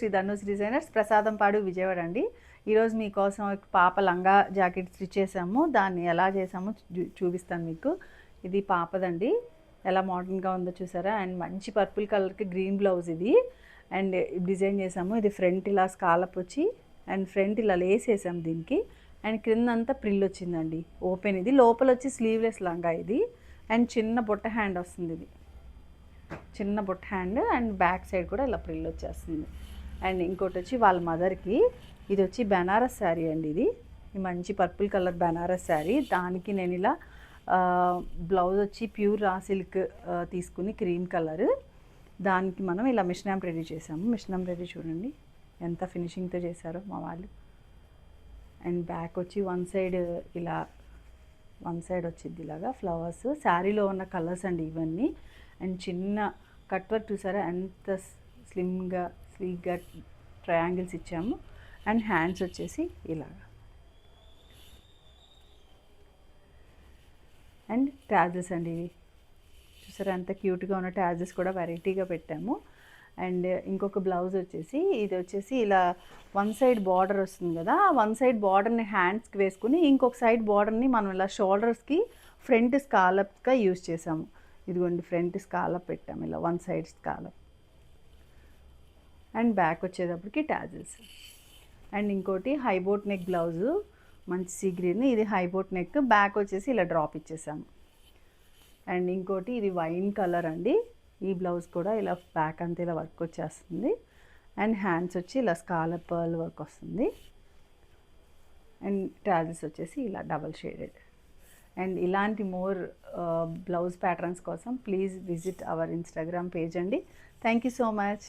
Shri Dhanush designers, Prasadampadu, Vijayawada అండి. ఈరోజు మీకోసం పాప లంగా జాకెట్ స్టిచ్ చేసాము. దాన్ని ఎలా చేసామో చూపిస్తాను మీకు. ఇది పాపదండి, ఎలా మోడర్న్గా ఉందో చూసారా. అండ్ మంచి పర్పుల్ కలర్కి గ్రీన్ బ్లౌజ్ ఇది. అండ్ డిజైన్ చేసాము. ఇది ఫ్రంట్ ఇలా స్కాలప్ వచ్చి అండ్ ఫ్రంట్ ఇలా లేస్ వేసాం దీనికి. అండ్ క్రిందంతా ప్రిల్ వచ్చిందండి, ఓపెన్. ఇది లోపల వచ్చి స్లీవ్లెస్ లంగా ఇది. అండ్ చిన్న బుట్ట హ్యాండ్ వస్తుంది, ఇది చిన్న బుట్ట హ్యాండ్. అండ్ బ్యాక్ సైడ్ కూడా ఇలా ప్రిల్ వచ్చేస్తుంది. అండ్ ఇంకోటి వచ్చి వాళ్ళ మదర్కి, ఇది వచ్చి బెనారస్ శారీ అండి. ఇది మంచి పర్పుల్ కలర్ బెనారస్ శారీ. దానికి నేను ఇలా బ్లౌజ్ వచ్చి ప్యూర్ రా సిల్క్ తీసుకుని క్రీమ్ కలర్, దానికి మనం ఇలా మిషన్ ఎంబ్రాయిడరీ చేసాము. మిషన్ ఎంబ్రాయిడరీ చూడండి ఎంత ఫినిషింగ్తో చేశారో మా వాళ్ళు. అండ్ బ్యాక్ వచ్చి వన్ సైడ్ ఇలా వచ్చింది ఇలాగా ఫ్లవర్స్. శారీలో ఉన్న కలర్స్ అండి ఇవన్నీ. అండ్ చిన్న కట్ వర్క్ చూసారా ఎంత స్లిమ్గా స్లీక్గా ట్రయాంగిల్స్ ఇచ్చాము. అండ్ హ్యాండ్స్ వచ్చేసి ఇలాగా. అండ్ ట్యాజెస్ అండి ఇవి చూసారా ఎంత క్యూట్గా ఉన్న ట్యాజెస్ కూడా వెరైటీగా పెట్టాము. అండ్ ఇంకొక బ్లౌజ్ వచ్చేసి, ఇది వచ్చేసి ఇలా వన్ సైడ్ బార్డర్ వస్తుంది కదా, వన్ సైడ్ బార్డర్ని హ్యాండ్స్కి వేసుకుని ఇంకొక సైడ్ బార్డర్ని మనం ఇలా షోల్డర్స్కి ఫ్రంట్ స్కాలప్గా యూజ్ చేసాము. ఇదిగోండి ఫ్రంట్ స్కాలప్ పెట్టాము ఇలా one side scallop. And back వచ్చేటప్పటికి ట్యాజిల్స్. అండ్ ఇంకోటి హైబోట్ నెక్ బ్లౌజు, మంచి సీ గ్రీన్. ఇది హైబోట్ నెక్, బ్యాక్ వచ్చేసి ఇలా డ్రాప్ ఇచ్చేసాము. అండ్ ఇంకోటి ఇది వైన్ కలర్ అండి. ఈ బ్లౌజ్ కూడా ఇలా బ్యాక్ అంతా ఇలా వర్క్ వచ్చేస్తుంది. అండ్ హ్యాండ్స్ వచ్చి ఇలా స్కాలప్ పర్ల్ వర్క్ వస్తుంది. అండ్ ట్యాజిల్స్ వచ్చేసి ఇలా డబల్ షేడెడ్. అండ్ ఇలాంటి మోర్ బ్లౌజ్ ప్యాటర్న్స్ కోసం please visit our Instagram page అండి. Thank you so much.